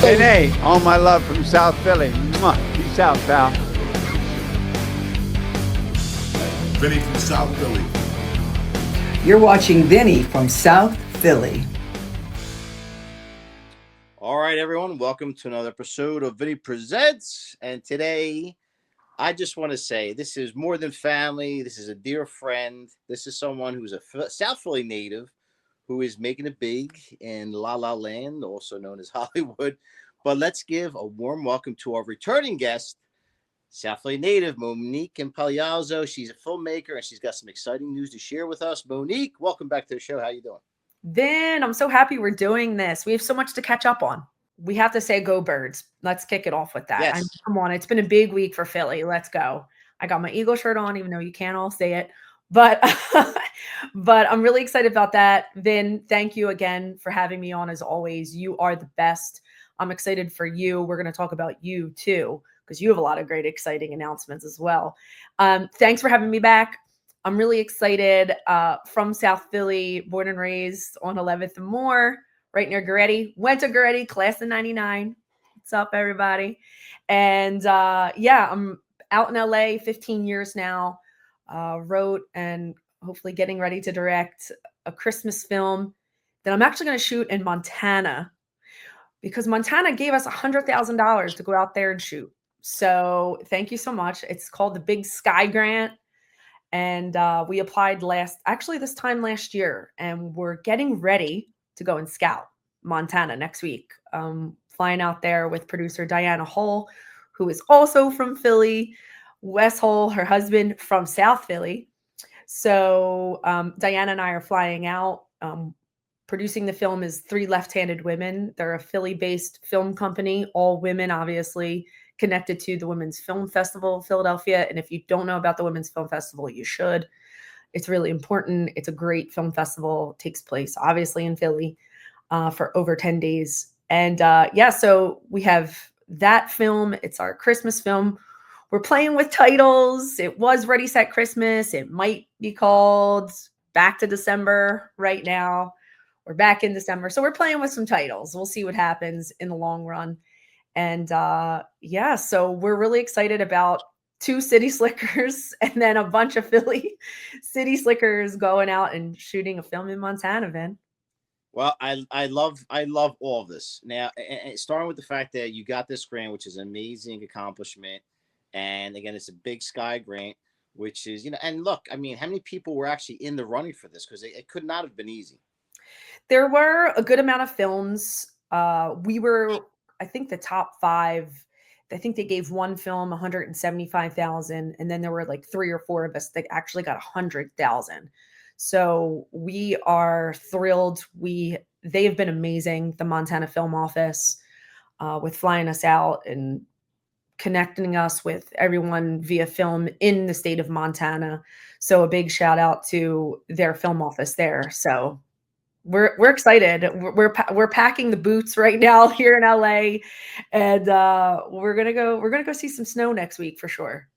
Vinny, all my love from South Philly. Mwah. Peace out, pal. Vinny from South Philly. You're watching Vinny from South Philly. All right, everyone. Welcome to another episode of Vinny Presents. And today, I just want to say this is more than family. This is a dear friend. This is someone who's a South Philly native who is making it big in La La Land, also known as Hollywood. But let's give a warm welcome to our returning guest, South Philly native Monique Impagliazzo. She's a filmmaker and she's got some exciting news to share with us. Monique, welcome back to the show. How you doing? Vin, I'm so happy we're doing this. We have so much to catch up on. We have to say go Birds. Let's kick it off with that. Yes. Come on, it's been a big week for Philly. Let's go. I got my Eagle shirt on, even though you can't all say it. But I'm really excited about that. Vin, thank you again for having me on as always. You are the best. I'm excited for you. We're going to talk about you too, because you have a lot of great, exciting announcements as well. Thanks for having me back. I'm really excited. From South Philly, born and raised on 11th and Moore, right near Goretti. Went to Goretti, class of 99. What's up, everybody? And I'm out in LA 15 years now. Wrote and hopefully getting ready to direct a Christmas film that I'm actually going to shoot in Montana, because Montana gave us $100,000 to go out there and shoot. So thank you so much. It's called the Big Sky Grant. And we applied this time last year, and we're getting ready to go and scout Montana next week. Flying out there with producer Diana Hull, who is also from Philly. Wes Hull, her husband, from South Philly. So Diana and I are flying out. Producing the film is Three Left-Handed Women. They're a Philly-based film company, all women, obviously, connected to the Women's Film Festival of Philadelphia. And if you don't know about the Women's Film Festival, you should. It's really important. It's a great film festival. It takes place, obviously, in Philly for over 10 days. And so we have that film. It's our Christmas film. We're playing with titles. It was Ready, Set, Christmas. It might be called Back to December right now. We're back in December. So we're playing with some titles. We'll see what happens in the long run. And so we're really excited about 2 City Slickers and then a bunch of Philly City Slickers going out and shooting a film in Montana, Vin. Well, I love all of this. Now, and starting with the fact that you got this grant, which is an amazing accomplishment. And again, it's a Big Sky Grant, which is, and look, I mean, how many people were actually in the running for this? Because it could not have been easy. There were a good amount of films. We were, I think, the top 5. I think they gave one film $175,000, and then there were like 3 or 4 of us that actually got $100,000. So we are thrilled. They have been amazing, the Montana Film Office, with flying us out and connecting us with everyone via film in the state of Montana. So a big shout out to their film office there. So we're excited. We're packing the boots right now here in LA, and we're gonna go see some snow next week for sure.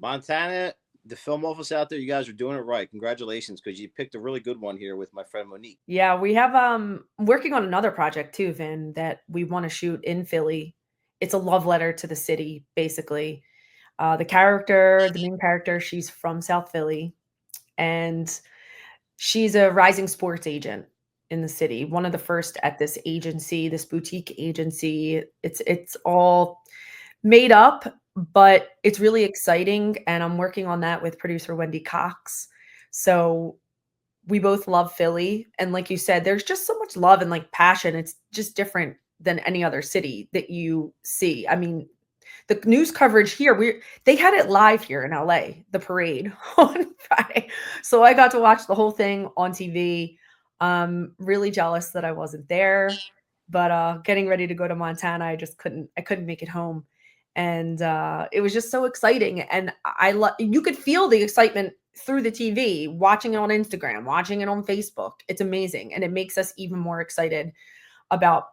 Montana, the film office out there, you guys are doing it right. Congratulations, because you picked a really good one here with my friend Monique. Yeah, we have working on another project too, Vin, that we want to shoot in Philly. It's a love letter to the city, basically. The main character, she's from South Philly, and she's a rising sports agent in the city. One of the first at this agency, this boutique agency. It's all made up, but it's really exciting. And I'm working on that with producer Wendy Cox. So we both love Philly. And like you said, there's just so much love and like passion. It's just different than any other city that you see. I mean, the news coverage here, they had it live here in LA, the parade on Friday. So I got to watch the whole thing on TV. Really jealous that I wasn't there, but getting ready to go to Montana, I couldn't make it home. And it was just so exciting. And you could feel the excitement through the TV, watching it on Instagram, watching it on Facebook. It's amazing. And it makes us even more excited about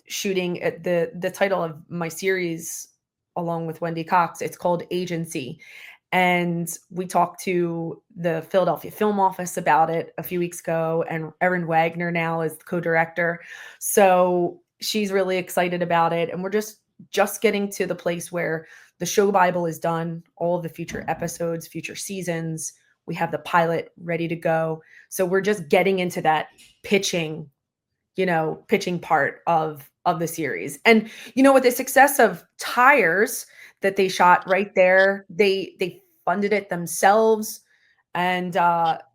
shooting at the title of my series along with Wendy Cox. It's called Agency. And we talked to the Philadelphia Film Office about it a few weeks ago. And Erin Wagner now is the co-director. So she's really excited about it. And we're just getting to the place where the show Bible is done, all of the future episodes, future seasons. We have the pilot ready to go. So we're just getting into that pitching, pitching part of the series. And with the success of Tires that they shot right there, they funded it themselves. And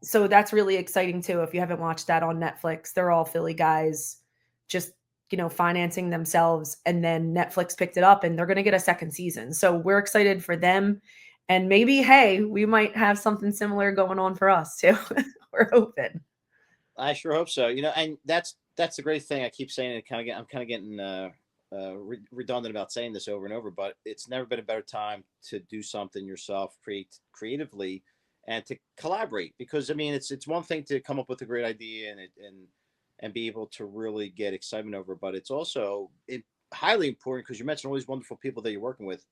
so that's really exciting too. If you haven't watched that on Netflix, they're all Philly guys just financing themselves, and then Netflix picked it up and they're going to get a second season. So we're excited for them, and maybe, hey, we might have something similar going on for us too. We're hoping. I sure hope so. And that's the great thing. I keep saying it. I'm kind of getting redundant about saying this over and over, but it's never been a better time to do something yourself, creatively, and to collaborate. Because it's one thing to come up with a great idea and be able to really get excitement over, but it's also highly important, because you mentioned all these wonderful people that you're working with.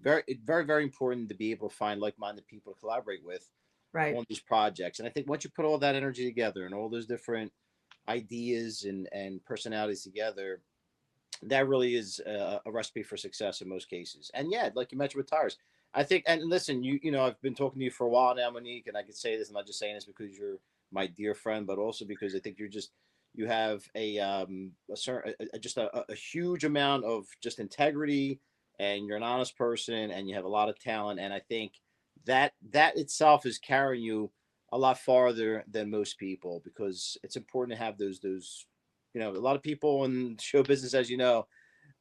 Very, very, very important to be able to find like-minded people to collaborate with, right, on these projects. And I think once you put all that energy together and all those different ideas and personalities together, that really is a recipe for success in most cases. And yeah, like you mentioned with Tires, I think, and listen, I've been talking to you for a while now, Monique, and I could say this, I'm not just saying this because you're my dear friend, but also because I think you have a huge amount of just integrity, and you're an honest person, and you have a lot of talent. And I think that itself is carrying you a lot farther than most people, because it's important to have those a lot of people in show business, as you know,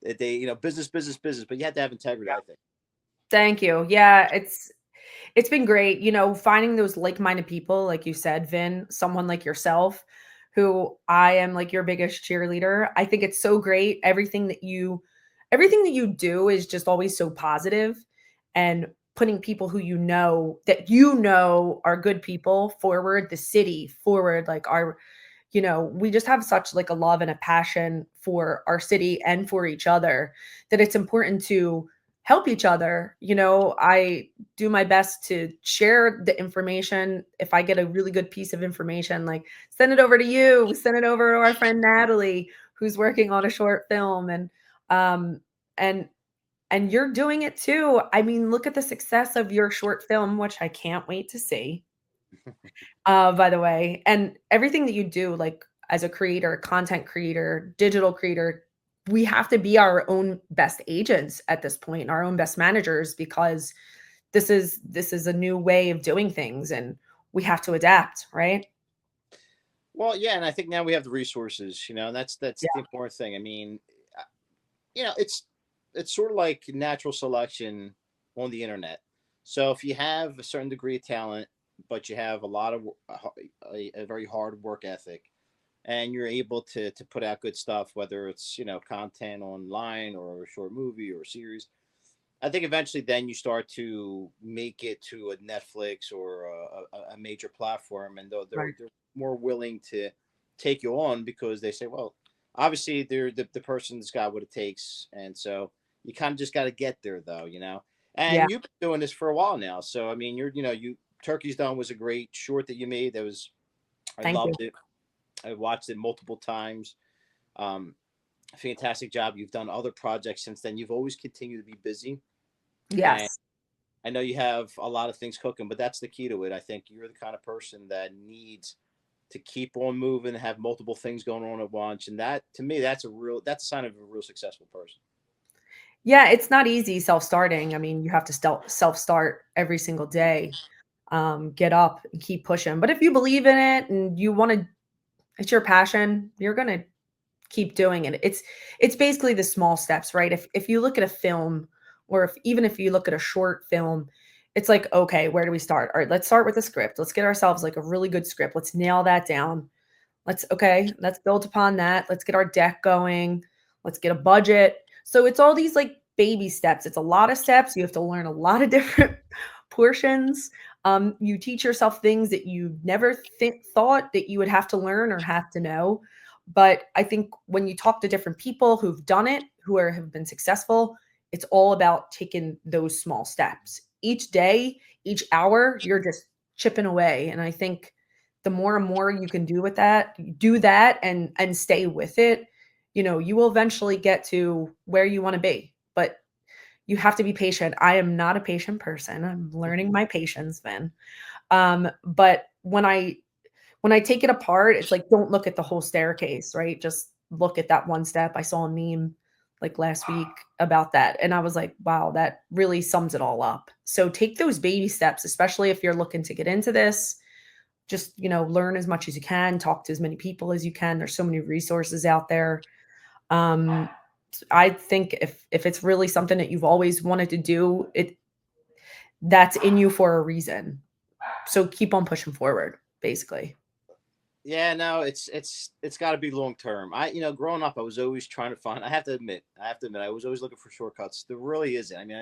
that they business, but you have to have integrity, I think. Thank you. Yeah, it's been great, finding those like-minded people, like you said, Vin, someone like yourself, who I am like your biggest cheerleader. I think it's so great. Everything that you do is just always so positive, and putting people who are good people forward, the city forward, like we just have such like a love and a passion for our city and for each other, that it's important to help each other. I do my best to share the information. If I get a really good piece of information, like send it over to you, send it over to our friend Natalie, who's working on a short film, and you're doing it too. Look at the success of your short film, which I can't wait to see. By the way, and everything that you do, like as a creator, content creator, digital creator, we have to be our own best agents at this point, our own best managers, because this is a new way of doing things, and we have to adapt, right? Well, yeah, and I think now we have the resources, and that's the important thing. It's sort of like natural selection on the internet. So if you have a certain degree of talent, but you have a lot of a very hard work ethic, and you're able to put out good stuff, whether it's content online or a short movie or a series, I think eventually then you start to make it to a Netflix or a major platform, and they're more willing to take you on, because they say, well, obviously they're the person's got what it takes, and so you kind of just got to get there, though, And you've been doing this for a while now, so Turkey's Done was a great short that you made. I loved it. I watched it multiple times. Fantastic job. You've done other projects since then. You've always continued to be busy. Yes. And I know you have a lot of things cooking, but that's the key to it. I think you're the kind of person that needs to keep on moving, have multiple things going on at once. And that, to me, that's a sign of a real successful person. Yeah, it's not easy self-starting. You have to self-start every single day. Get up and keep pushing. But if you believe in it and it's your passion, you're going to keep doing it. It's basically the small steps, right? If you look at a film, or even if you look at a short film, it's like, okay, where do we start? All right, let's start with the script. Let's get ourselves like a really good script. Let's nail that down. Let's build upon that. Let's get our deck going. Let's get a budget. So it's all these like baby steps. It's a lot of steps. You have to learn a lot of different portions. You teach yourself things that you never thought that you would have to learn or have to know. But I think when you talk to different people who've done it, have been successful, it's all about taking those small steps. Each day, each hour, you're just chipping away. And I think the more and more you can do that and stay with it, you will eventually get to where you want to be, but you have to be patient. I am not a patient person. I'm learning my patience, Vin. But when I take it apart, it's like, don't look at the whole staircase, right? Just look at that one step. I saw a meme like last week about that, and I was like, wow, that really sums it all up. So take those baby steps, especially if you're looking to get into this. Just, learn as much as you can, talk to as many people as you can. There's so many resources out there. I think if it's really something that you've always wanted to do, that's in you for a reason. So keep on pushing forward, basically. Yeah, no, it's got to be long term. Growing up, I was always trying to find. I have to admit, I was always looking for shortcuts. There really isn't. I mean,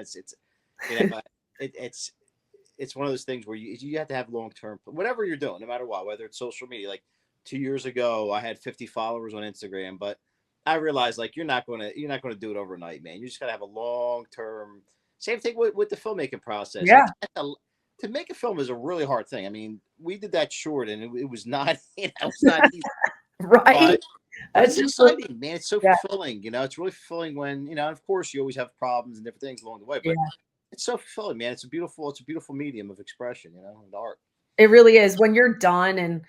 it's one of those things where you have to have long term, whatever you're doing, no matter what, whether it's social media. Like 2 years ago, I had 50 followers on Instagram, but I realized like you're not gonna do it overnight, man. You just gotta have a long term. Same thing with the filmmaking process. Yeah. To make a film is a really hard thing. I mean, we did that short, and it was not, it's not easy. Right. But it's exciting, man. It's so fulfilling. It's really fulfilling when, of course you always have problems and different things along the way, but it's so fulfilling, man. It's a beautiful medium of expression, and art. It really is. When you're done and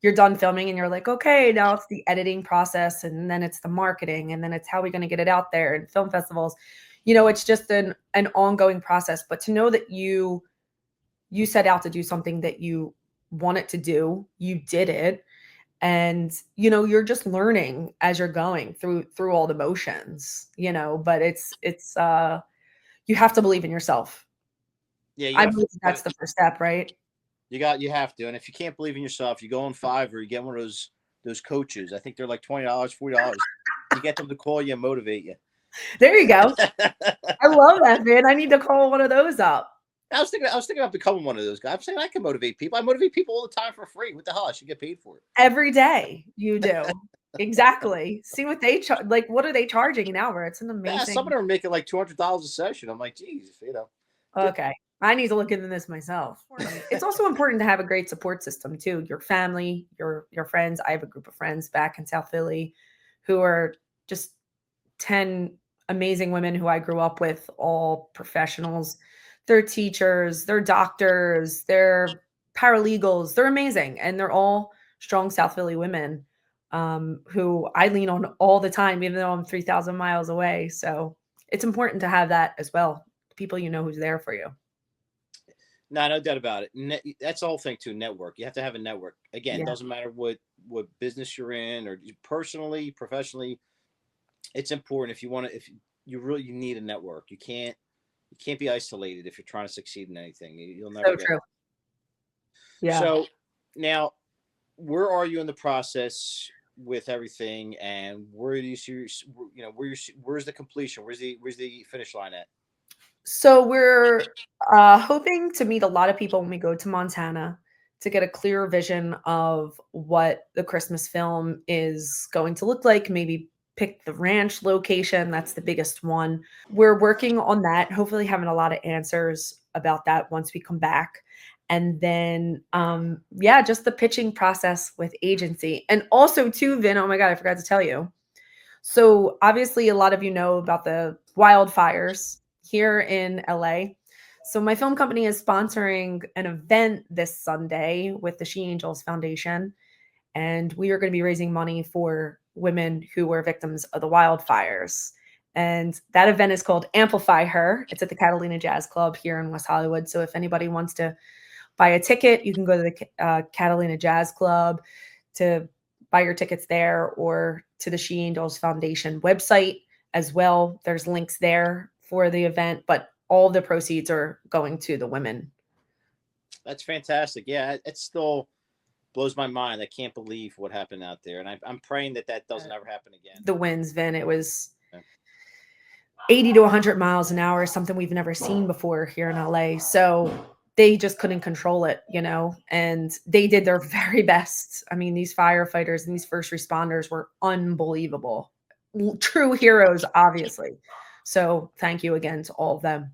you're done filming and you're like, okay, now it's the editing process, and then it's the marketing, and then it's how we're going to get it out there and film festivals. It's just an ongoing process. But to know that you set out to do something that you wanted to do, you did it. And, you're just learning as you're going through all the motions, but it's you have to believe in yourself. Yeah. I believe that's the first step, right? You have to. And if you can't believe in yourself, you go on Fiverr, you get one of those coaches. I think they're like $20, $40. You get them to call you and motivate you. There you go. I love that, man. I need to call one of those up. I was thinking about becoming one of those guys. I'm saying I can motivate people. I motivate people all the time for free. What the hell? I should get paid for it. Every day you do. Exactly. See what they charge. Like, what are they charging an hour? It's an amazing. Yeah, some of them are making like $200 a session. I'm like, geez, Okay. I need to look into this myself. It's also important to have a great support system too. Your family, your friends. I have a group of friends back in South Philly who are just 10 amazing women who I grew up with, all professionals. They're teachers, they're doctors, they're paralegals. They're amazing. And they're all strong South Philly women who I lean on all the time, even though I'm 3,000 miles away. So it's important to have that as well. People who's there for you. No doubt about it. That's the whole thing too. Network. You have to have a network. Again, It doesn't matter what business you're in or personally, professionally. It's important if you need a network. You can't be isolated if you're trying to succeed in anything. You'll never get true. it. Yeah. So now, where are you in the process with everything, and where do you see, where's the completion? Where's the finish line at? So we're hoping to meet a lot of people when we go to Montana to get a clearer vision of what the Christmas film is going to look like. Maybe pick the ranch location. That's the biggest one. We're working on that, hopefully having a lot of answers about that once we come back. And then, just the pitching process with agency. And also too, Vin, oh my God, I forgot to tell you. So obviously a lot of you know about the wildfires here in LA. So my film company is sponsoring an event this Sunday with the She Angels Foundation. And we are going to be raising money for women who were victims of the wildfires. And that event is called Amplify Her. It's at the Catalina Jazz Club here in West Hollywood. So if anybody wants to buy a ticket, you can go to the Catalina Jazz Club to buy your tickets there, or to the She Angels Foundation website as well. There's links there for the event, but all the proceeds are going to the women. That's fantastic. Yeah, it still blows my mind. I can't believe what happened out there. And I'm praying that doesn't ever happen again. The winds, Vin, it was 80 to 100 miles an hour, something we've never seen before here in LA. So they just couldn't control it, and they did their very best. I mean, these firefighters and these first responders were unbelievable. True heroes, obviously. So thank you again to all of them.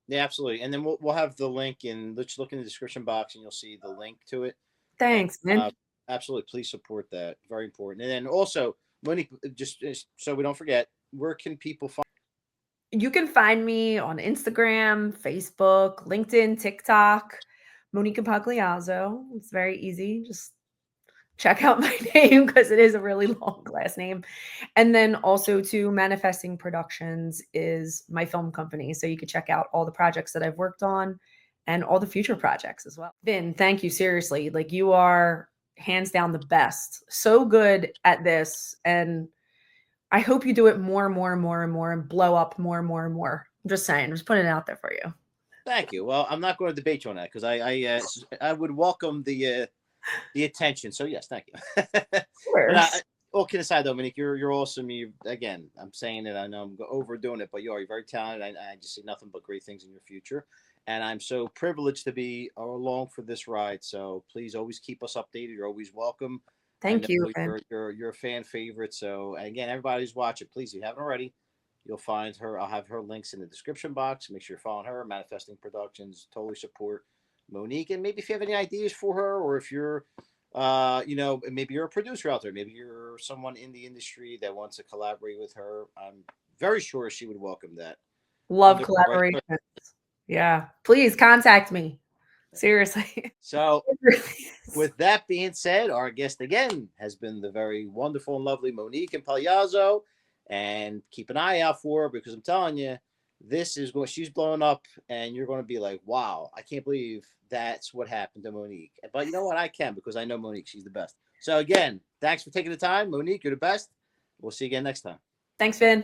Yeah, absolutely. And then we'll have the link let's look in the description box and you'll see the link to it. Thanks, man. Absolutely. Please support that. Very important. And then also Monique, just so we don't forget, where can people find? You can find me on Instagram, Facebook, LinkedIn, TikTok, Monique Impagliazzo. It's very easy. Just check out my name because it is a really long last name. And then also to Manifesting Productions is my film company. So you can check out all the projects that I've worked on and all the future projects as well. Vin, thank you. Seriously. Like, you are hands down the best. So good at this. And I hope you do it more and more and more and more and blow up more and more and more. I'm just saying, I'm just putting it out there for you. Thank you. Well, I'm not going to debate you on that because I would welcome the attention. So yes, thank you. Of course. All kidding aside, though, Monique, you're awesome. You, again, I'm saying it. I know I'm overdoing it, but you're very talented. I just see nothing but great things in your future, and I'm so privileged to be along for this ride. So please always keep us updated. You're always welcome. Thank you. You're a fan favorite. So again, everybody who's watching, please, if you haven't already, you'll find her. I'll have her links in the description box. Make sure you're following her. Manifesting Productions. Totally support Monique. And maybe if you have any ideas for her, or if you're, maybe you're a producer out there, maybe you're someone in the industry that wants to collaborate with her, I'm very sure she would welcome that. Love collaboration. Yeah. Please contact me. Seriously. So with that being said, our guest again has been the very wonderful and lovely Monique Impagliazzo, and keep an eye out for her because I'm telling you, this is what she's blowing up, and you're going to be like, wow, I can't believe that's what happened to Monique. But you know what? I can, because I know Monique. She's the best. So again, thanks for taking the time. Monique, you're the best. We'll see you again next time. Thanks, Vin.